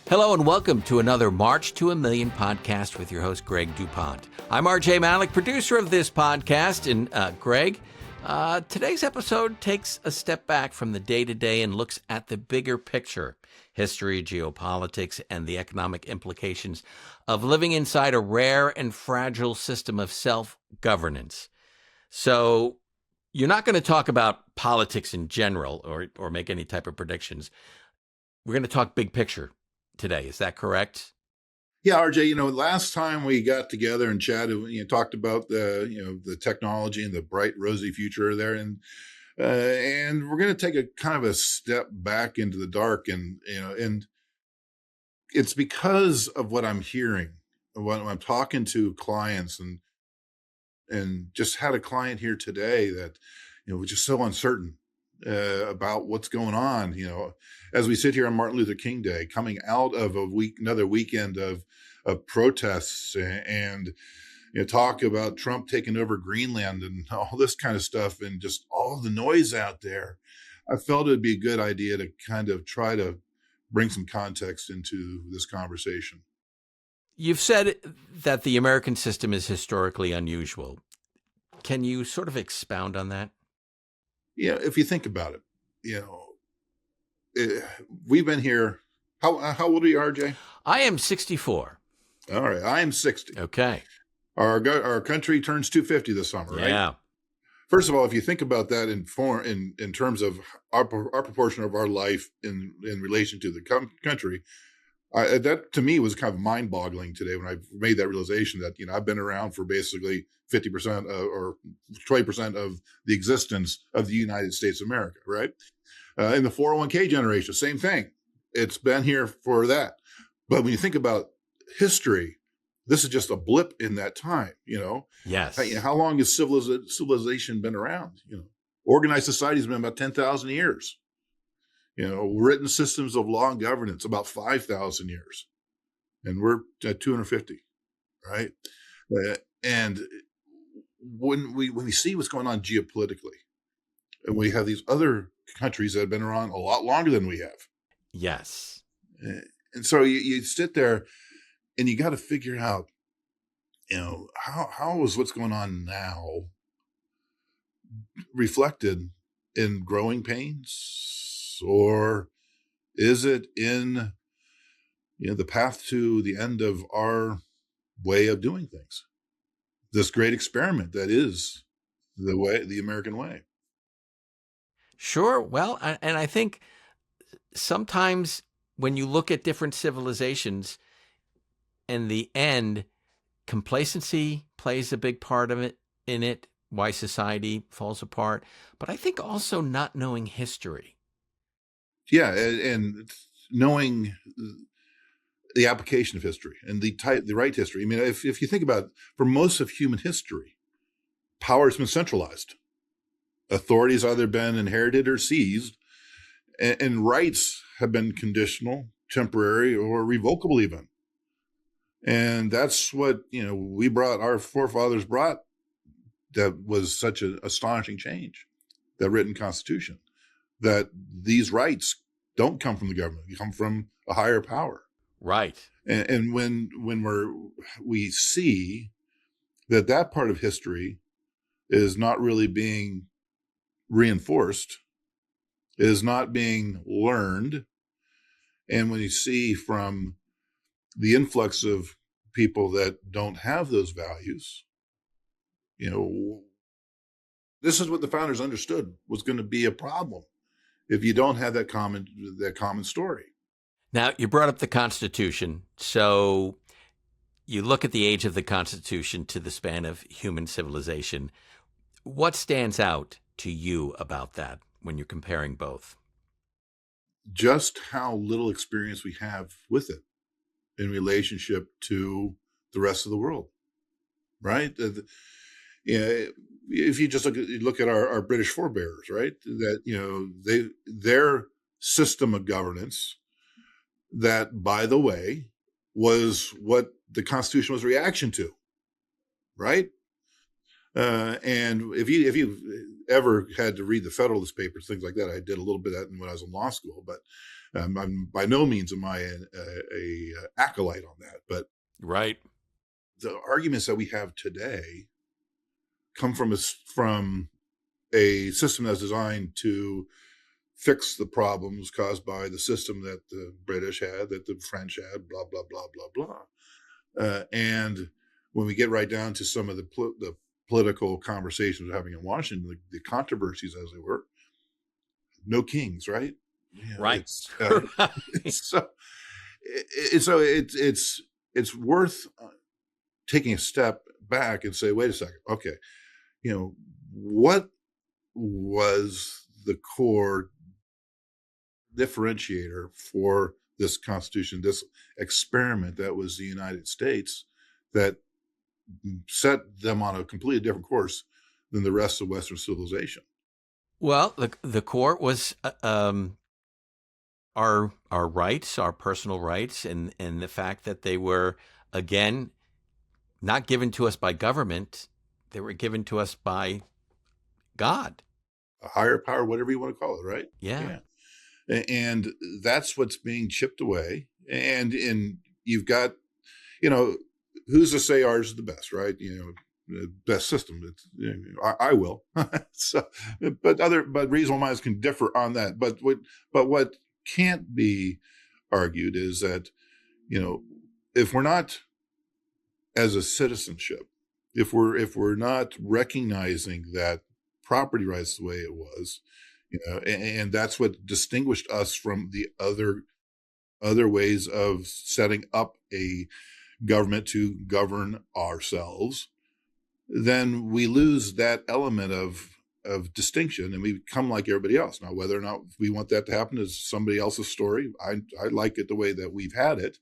Hello and welcome to another March to a Million podcast with your host, Greg DuPont. I'm RJ Malik, producer of this podcast. And Greg, today's episode takes a step back from the day-to-day and looks at the bigger picture, history, geopolitics, and the economic implications of living inside a rare and fragile system of self-governance. So you're not going to talk about politics in general or make any type of predictions. We're going to talk big picture today. Is that correct? Yeah, RJ, last time we got together and chatted, talked about the technology and the bright, rosy future there. And we're going to take a kind of a step back into the dark. And it's because of what I'm hearing when I'm talking to clients and just had a client here today that, was just so uncertain about what's going on, as we sit here on Martin Luther King Day, coming out of another weekend of protests and talk about Trump taking over Greenland and all this kind of stuff and just all the noise out there. I felt it'd be a good idea to kind of try to bring some context into this conversation. You've said that the American system is historically unusual. Can you sort of expound on that? Yeah, if you think about it, we've been here. How old are you, RJ? I am 64. All right, I am 60. Okay. Our country turns 250 this summer, right? Yeah. First of all, if you think about that in terms of our proportion of our life in relation to the country, that to me was kind of mind-boggling today when I made that realization that I've been around for basically 50% or 20% of the existence of the United States of America, right? In the 401k generation, same thing. It's been here for that. But when you think about history, this is just a blip in that time, Yes. How long has civilization been around? Organized society has been about 10,000 years. Written systems of law and governance, about 5,000 years. And we're at 250, right? And when we see what's going on geopolitically, and we have these other countries that have been around a lot longer than we have. Yes. And so you sit there and you got to figure out, how is what's going on now reflected in growing pains, or is it in the path to the end of our way of doing things? This great experiment that is the American way. Sure. Well, and I think sometimes when you look at different civilizations, in the end, complacency plays a big part of it in it, why society falls apart. But I think also not knowing history. Yeah, and knowing the application of history and the right history. I mean, if you think about it, for most of human history, power has been centralized. Authorities either been inherited or seized, and rights have been conditional, temporary, or revocable even. And that's what, our forefathers brought. That was such an astonishing change, that written constitution, that these rights don't come from the government, they come from a higher power. Right. And when we see that part of history is not really being reinforced, is not being learned, and when you see from the influx of people that don't have those values, this is what the founders understood was going to be a problem if you don't have that common story. Now, you brought up the Constitution. So you look at the age of the Constitution to the span of human civilization. What stands out to you about that when you're comparing both? Just how little experience we have with it in relationship to the rest of the world, right? If you just look at our British forebears, right? That their system of governance, that, by the way, was what the Constitution was a reaction to, right? And if you ever had to read the Federalist Papers, things like that, I did a little bit of that when I was in law school, but I'm by no means am I a acolyte on that. But Right. the arguments that we have today come from a system that's designed to fix the problems caused by the system that the British had, that the French had, blah, blah, blah, blah, blah. And when we get right down to some of the political conversations we're having in Washington, the controversies as they were, no kings, right? Right. So it's worth taking a step back and say, wait a second, okay, what was the core differentiator for this Constitution, this experiment that was the United States, that set them on a completely different course than the rest of Western civilization? Well, the core was our rights, our personal rights, and the fact that they were, again, not given to us by government. They were given to us by God. A higher power, whatever you want to call it, right? Yeah. And that's what's being chipped away. And you've got, who's to say ours is the best, right? The best system. It's, I will. So, but reasonable minds can differ on that. But what can't be argued is that, if we're not, as a citizenship, if we're not recognizing that property rights the way it was, and that's what distinguished us from the other ways of setting up a government to govern ourselves, then we lose that element of distinction, and we become like everybody else. Now, whether or not we want that to happen is somebody else's story. I like it the way that we've had it,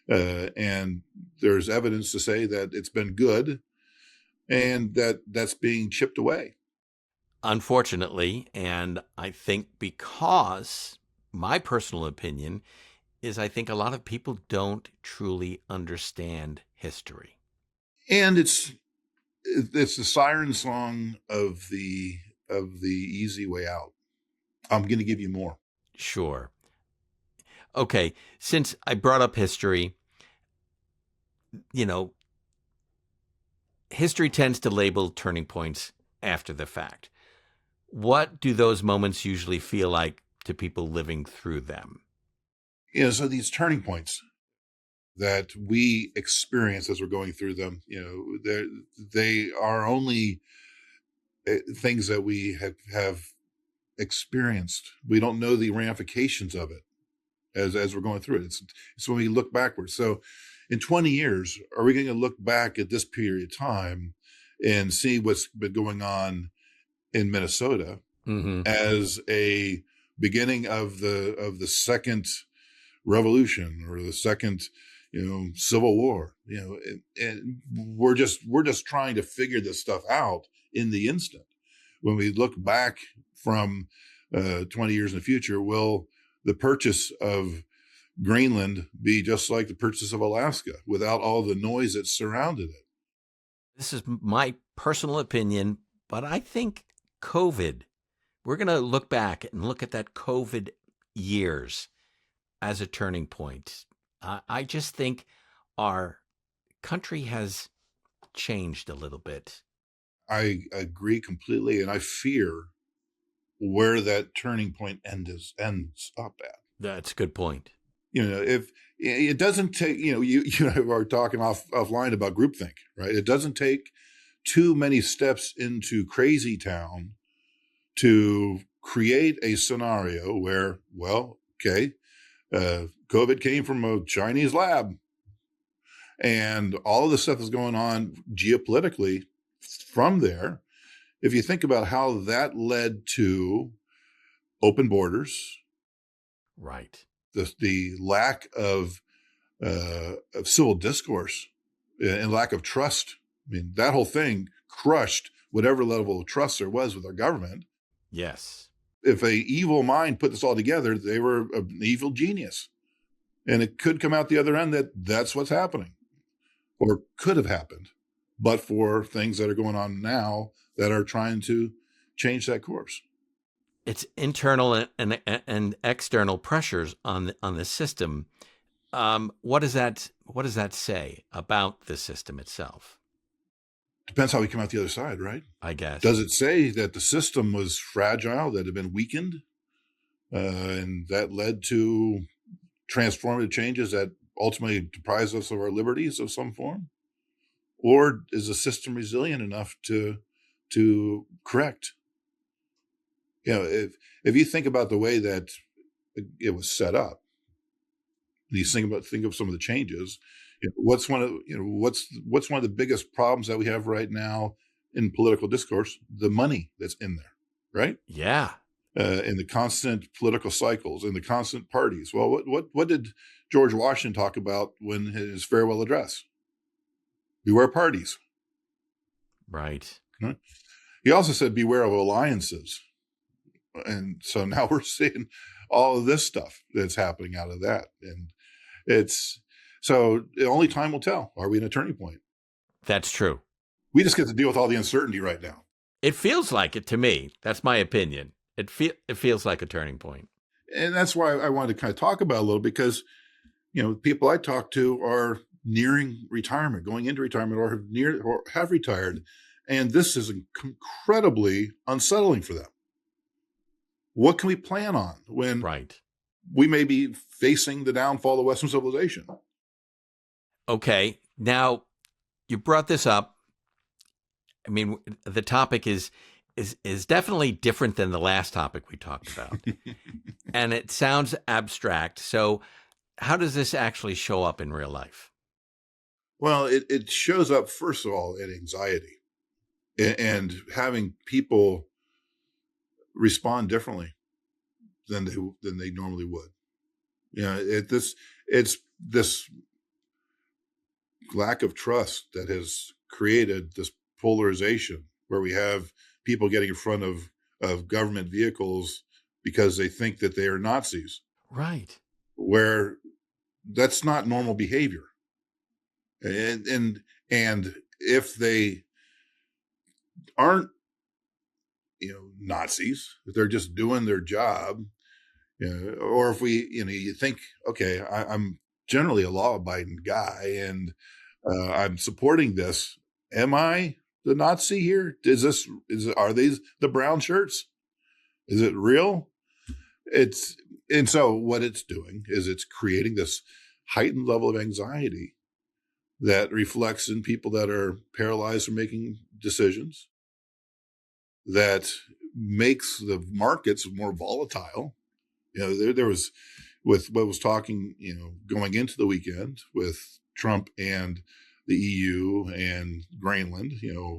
and there's evidence to say that it's been good, and that's being chipped away. Unfortunately, and I think because my personal opinion is I think a lot of people don't truly understand history. And it's the siren song of the easy way out. I'm going to give you more. Sure. Okay, since I brought up history, history tends to label turning points after the fact. What do those moments usually feel like to people living through them? So these turning points that we experience as we're going through them, they are only things that we have experienced. We don't know the ramifications of it as we're going through it. It's when we look backwards. So in 20 years, are we going to look back at this period of time and see what's been going on in Minnesota as a beginning of the second revolution or the second, Civil War, and we're just trying to figure this stuff out in the instant. When we look back from 20 years in the future, will the purchase of Greenland be just like the purchase of Alaska without all the noise that surrounded it? This is my personal opinion, but I think we're going to look back and look at that COVID years as a turning point. I just think our country has changed a little bit. I agree completely, and I fear where that turning point ends up at. That's a good point. If it doesn't take, you are talking offline about groupthink, right? It doesn't take too many steps into crazy town to create a scenario where, COVID came from a Chinese lab, and all of this stuff is going on geopolitically from there. If you think about how that led to open borders, right, the lack of civil discourse and lack of trust. I mean, that whole thing crushed whatever level of trust there was with our government. Yes. If a evil mind put this all together, they were an evil genius. And it could come out the other end that's what's happening, or could have happened. but for things that are going on now that are trying to change that course. It's internal and external pressures on the system. What does that say about the system itself? Depends how we come out the other side, right? I guess. Does it say that the system was fragile, that had been weakened, and that led to transformative changes that ultimately deprives us of our liberties of some form? Or is the system resilient enough to correct? If you think about the way that it was set up, and you think of some of the changes, what's one of the biggest problems that we have right now in political discourse? The money that's in there, right? Yeah. In the constant political cycles, in the constant parties. Well, what did George Washington talk about when his farewell address? Beware parties. Right. Right? He also said, beware of alliances. And so now we're seeing all of this stuff that's happening out of that. And so only time will tell. Are we in a turning point? That's true. We just get to deal with all the uncertainty right now. It feels like it to me. That's my opinion. It feels like a turning point. And that's why I wanted to kind of talk about it a little, because, people I talk to are nearing retirement, going into retirement, or have retired. And this is incredibly unsettling for them. What can we plan on when we may be facing the downfall of Western civilization? Okay. Now, you brought this up. I mean, the topic is definitely different than the last topic we talked about. And it sounds abstract. So how does this actually show up in real life? Well, it shows up, first of all, in anxiety and having people respond differently than they normally would. It's this lack of trust that has created this polarization where we have people getting in front of government vehicles because they think that they are Nazis. Right. Where that's not normal behavior. And if they aren't, Nazis, if they're just doing their job, or if you think, okay, I'm generally a law-abiding guy and I'm supporting this. Am I the Nazi here? Are these the brown shirts? Is it real? And so what it's doing is it's creating this heightened level of anxiety that reflects in people that are paralyzed from making decisions, that makes the markets more volatile. There was, with what was talking, going into the weekend with Trump and the EU and Greenland,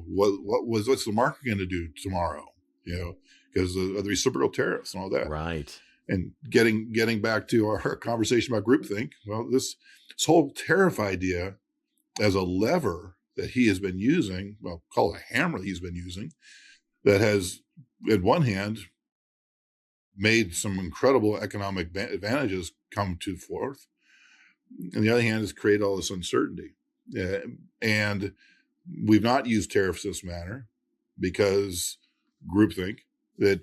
what's the market going to do tomorrow? Because of the reciprocal tariffs and all that. Right. And getting back to our conversation about groupthink, well, this whole tariff idea as a lever that he has been using, well, call it a hammer he's been using, that has, in one hand, made some incredible economic advantages come to forth. On the other hand, has created all this uncertainty. And we've not used tariffs this manner because groupthink that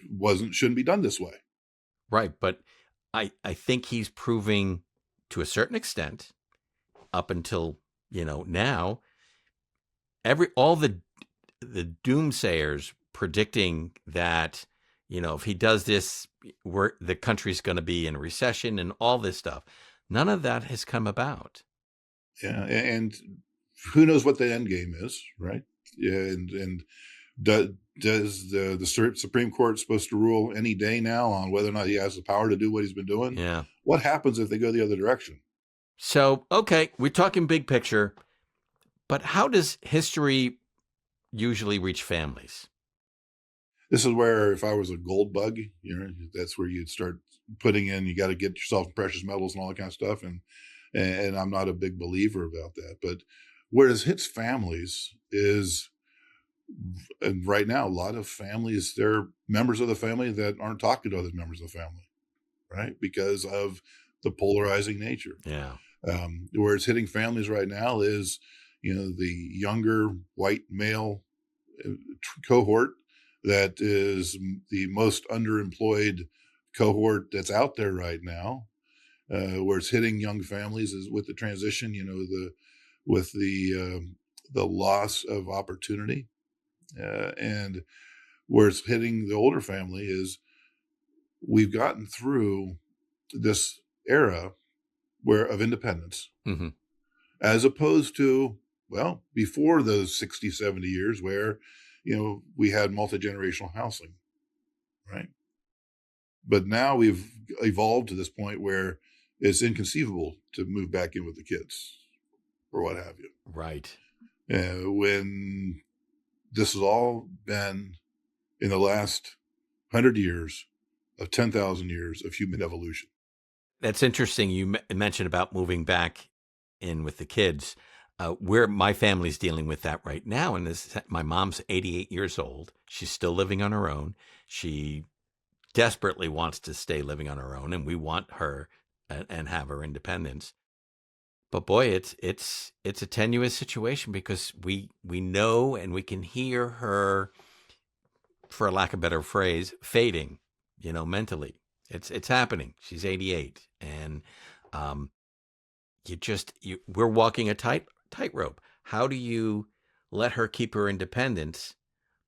shouldn't be done this way. Right. But I think he's proving to a certain extent, up until, now, all the doomsayers predicting that, if he does this, the country's going to be in a recession and all this stuff. None of that has come about. Yeah. And who knows what the end game is, right? And does the Supreme Court supposed to rule any day now on whether or not he has the power to do what he's been doing? Yeah. What happens if they go the other direction? So, okay, we're talking big picture, but how does history usually reach families? This is where, if I was a gold bug, that's where you'd start putting in, you got to get yourself precious metals and all that kind of stuff. And I'm not a big believer about that. But where it hits families is, and right now, a lot of families, they're members of the family that aren't talking to other members of the family, right? Because of the polarizing nature. Yeah. Where it's hitting families right now is, the younger white male cohort that is the most underemployed cohort that's out there right now, where it's hitting young families is with the transition, with the loss of opportunity, and where it's hitting the older family is we've gotten through this era of independence, Mm-hmm. as opposed to, well, before those 60, 70 years where, we had multi-generational housing, right? But now we've evolved to this point where it's inconceivable to move back in with the kids or what have you. Right. When this has all been in the last 100 years of 10,000 years of human evolution. That's interesting. You mentioned about moving back in with the kids. Where my family's dealing with that right now. And my mom's 88 years old. She's still living on her own. She desperately wants to stay living on her own, and we want her and have her independence. But boy, it's a tenuous situation because we know and we can hear her, for lack of a better phrase, fading, mentally. It's happening. She's 88, and we're walking a tightrope. How do you let her keep her independence,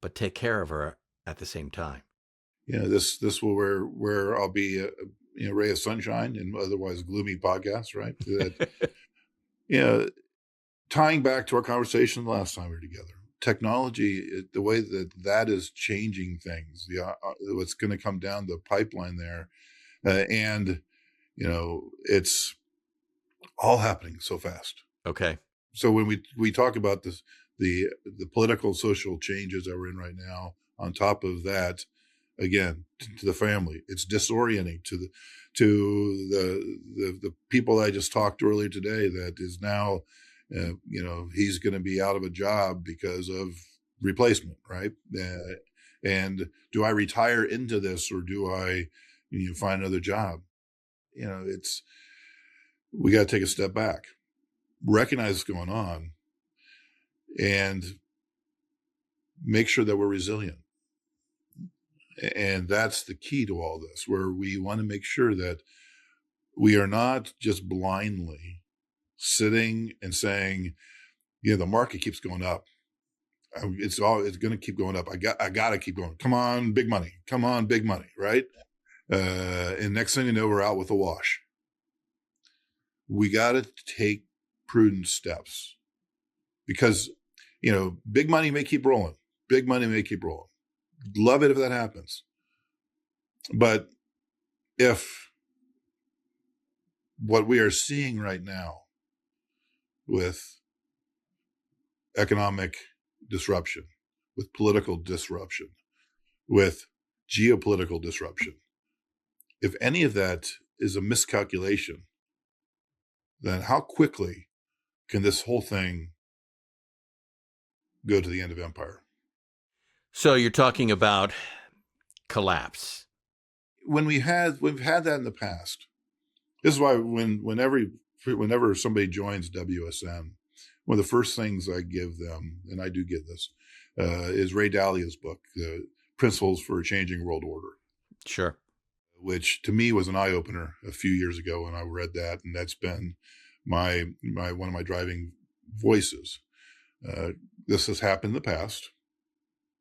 but take care of her at the same time? This will where I'll be a ray of sunshine in otherwise gloomy podcasts, right? That tying back to our conversation the last time we were together, technology, the way that is changing things, what's going to come down the pipeline there, and it's all happening so fast. Okay. So when we talk about this, the political social changes that we're in right now, on top of that, again, to the family, it's disorienting to the people I just talked to earlier today. That is now, he's going to be out of a job because of replacement, right? And do I retire into this, or do I, find another job? We got to take a step back, recognize what's going on, and make sure that we're resilient. And that's the key to all this, where we want to make sure that we are not just blindly sitting and saying, the market keeps going up. It's going to keep going up. I got to keep going. Come on, big money. Come on, big money. Right. And next thing you know, we're out with a wash. We got to take prudent steps, because, big money may keep rolling. Big money may keep rolling. Love it if that happens. But if what we are seeing right now with economic disruption, with political disruption, with geopolitical disruption, if any of that is a miscalculation, then how quickly can this whole thing go to the end of empire? So you're talking about collapse. We've had that in the past. This is why whenever somebody joins WSN, one of the first things I give them, and I do get this, is Ray Dalio's book, Principles for a Changing World Order. Sure. Which to me was an eye opener a few years ago when I read that, and that's been my one of my driving voices. This has happened in the past.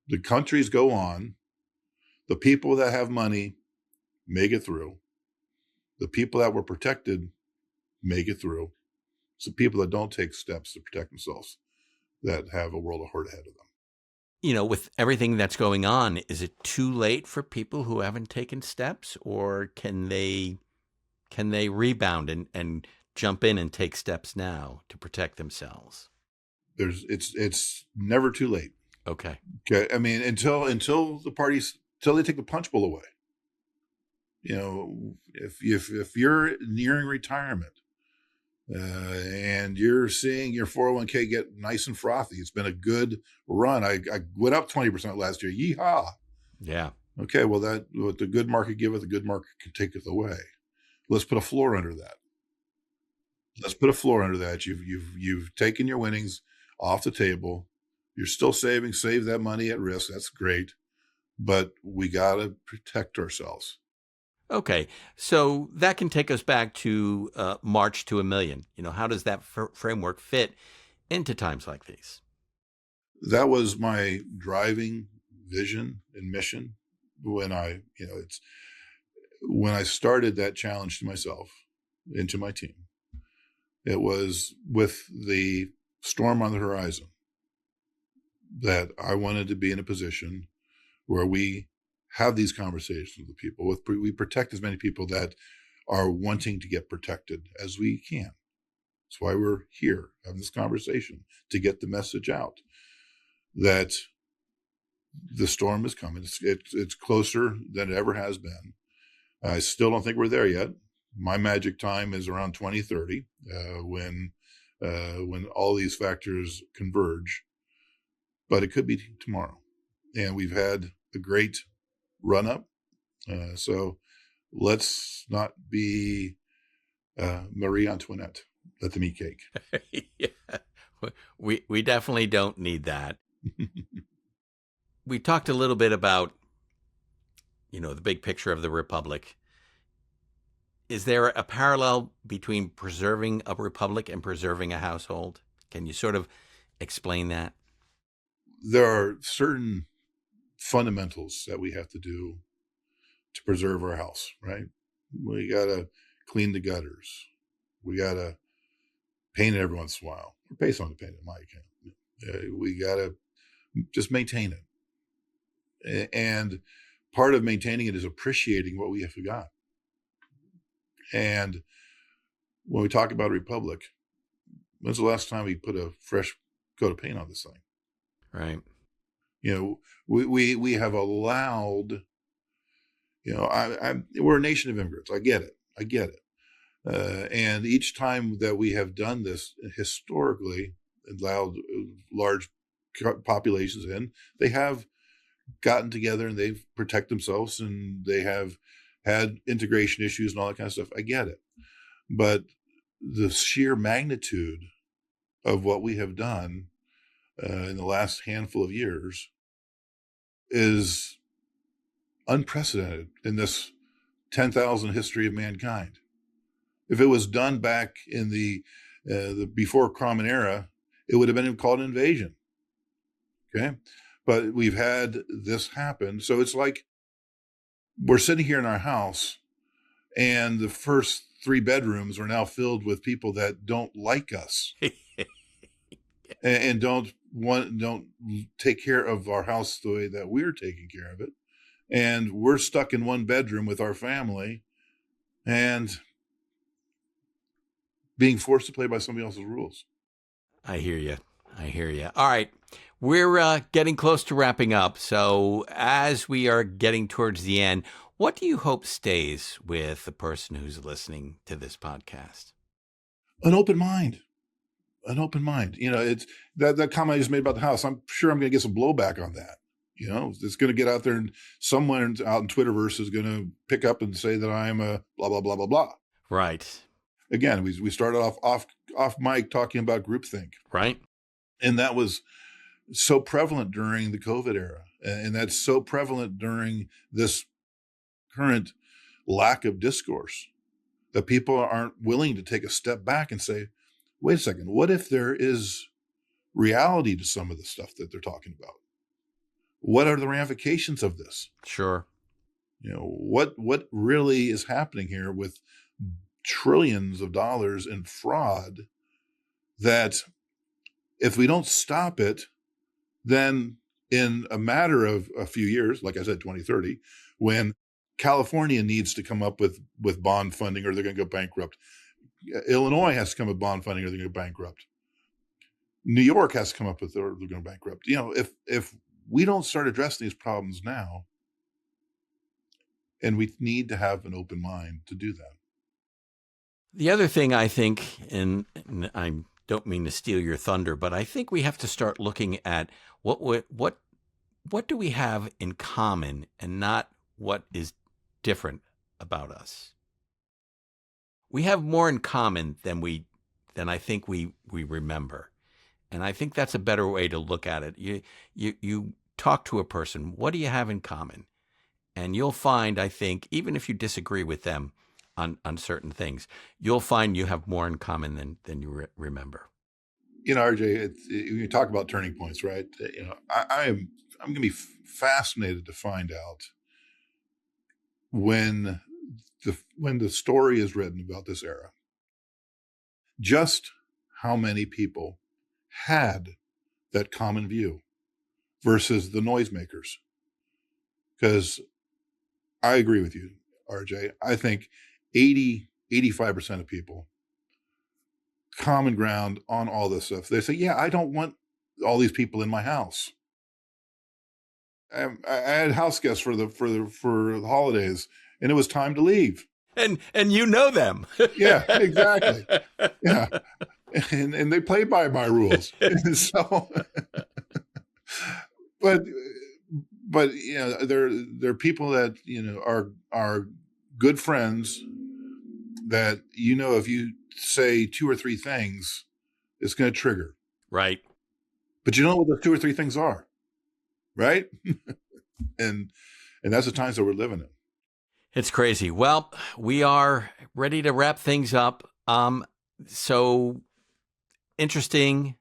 The countries go on. The people that have money make it through. The people that were protected make it through. It's the people that don't take steps to protect themselves that have a world of hurt ahead of them. With everything that's going on, is it too late for people who haven't taken steps, or can they rebound and jump in and take steps now to protect themselves? It's never too late. Okay. I mean, until they take the punch bowl away. If you're nearing retirement, and you're seeing your 401k get nice and frothy, it's been a good run. I went up 20% last year. Yeehaw! Yeah. Okay. Well, what the good market giveth, the good market can taketh away. Let's put a floor under that. You've taken your winnings. off the table. You're still saving, save that money at risk. That's great. But we got to protect ourselves. Okay, so that can take us back to March to a Million. How does that framework fit into times like these? That was my driving vision and mission when when I started that challenge to myself and to my team. It was with the storm on the horizon that I wanted to be in a position where we have these conversations with people. We protect as many people that are wanting to get protected as we can. That's why we're here having this conversation, to get the message out that the storm is coming. It's closer than it ever has been. I still don't think we're there yet. My magic time is around 2030, when all these factors converge. But it could be tomorrow. And we've had a great run up. So let's not be Marie Antoinette at the meat cake. Yeah. We definitely don't need that. We talked a little bit about, the big picture of the republic. Is there a parallel between preserving a republic and preserving a household? Can you sort of explain that? There are certain fundamentals that we have to do to preserve our house, right? We got to clean the gutters. We got to paint it every once in a while. Or pay someone to paint it, in my account. We got to just maintain it. And part of maintaining it is appreciating what we have got. And when we talk about a republic, when's the last time we put a fresh coat of paint on this thing? Right. We have allowed, we're a nation of immigrants. I get it. And each time that we have done this historically, allowed large populations in, they have gotten together and they've protected themselves, and they have had integration issues and all that kind of stuff. I get it. But the sheer magnitude of what we have done in the last handful of years is unprecedented in this 10,000 history of mankind. If it was done back in the before Common Era, it would have been called an invasion. Okay. But we've had this happen. So it's like we're sitting here in our house and the first 3 bedrooms are now filled with people that don't like us and don't take care of our house the way that we're taking care of it. And we're stuck in 1 bedroom with our family and being forced to play by somebody else's rules. I hear you. All right. We're getting close to wrapping up. So as we are getting towards the end, what do you hope stays with the person who's listening to this podcast? An open mind. It's that comment I just made about the house. I'm sure I'm going to get some blowback on that. It's going to get out there, and someone out in Twitterverse is going to pick up and say that I'm a blah, blah, blah, blah, blah. Right. Again, we started off mic talking about groupthink. Right. And that was so prevalent during the COVID era. And that's so prevalent during this current lack of discourse, that people aren't willing to take a step back and say, wait a second, what if there is reality to some of the stuff that they're talking about? What are the ramifications of this? Sure. What really is happening here with trillions of dollars in fraud, that if we don't stop it, then in a matter of a few years, like I said, 2030, when California needs to come up with bond funding or they're going to go bankrupt. Illinois has to come up with bond funding or they're going to go bankrupt. New York has to come up with or they're going to bankrupt. If we don't start addressing these problems now, and we need to have an open mind to do that. The other thing I think, and I don't mean to steal your thunder, but I think we have to start looking at what do we have in common and not what is different about us. We have more in common than I think we remember. And I think that's a better way to look at it. You talk to a person, what do you have in common? And you'll find, I think, even if you disagree with them on certain things, you'll find you have more in common than you remember. RJ, you talk about turning points, right? I'm going to be fascinated to find out when the story is written about this era, just how many people had that common view versus the noisemakers. Because I agree with you, RJ. I think 85% of people, common ground on all this stuff. They say, yeah, I don't want all these people in my house. I had house guests for the holidays, and it was time to leave. And you know them. Yeah, exactly. Yeah. And they play by my rules. So, but there are people that are good friends that if you say 2 or 3 things, it's going to trigger. Right. But you know what the 2 or 3 things are, right? and that's the times that we're living in. It's crazy. Well, we are ready to wrap things up. So interesting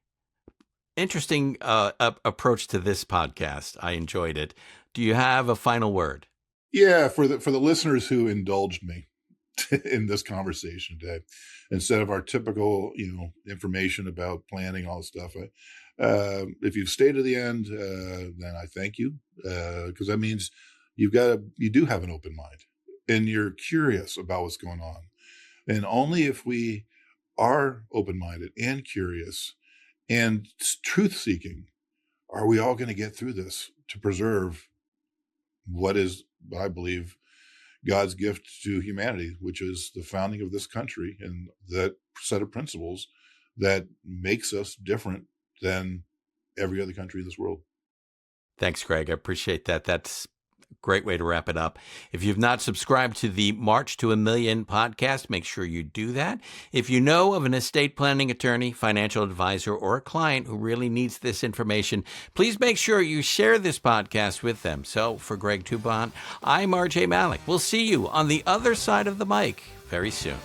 approach to this podcast. I enjoyed it. Do you have a final word? Yeah, for the listeners who indulged me in this conversation today, instead of our typical, information about planning, all this stuff. If you've stayed to the end, then I thank you, because that means you do have an open mind and you're curious about what's going on. And only if we are open-minded and curious and truth-seeking are we all going to get through this to preserve what is, I believe, God's gift to humanity, which is the founding of this country and that set of principles that makes us different than every other country in this world. Thanks, Greg. I appreciate that. That's a great way to wrap it up. If you've not subscribed to the March to a Million podcast, make sure you do that. If you know of an estate planning attorney, financial advisor, or a client who really needs this information, please make sure you share this podcast with them. So for Greg DuPont, I'm RJ Malik. We'll see you on the other side of the mic very soon.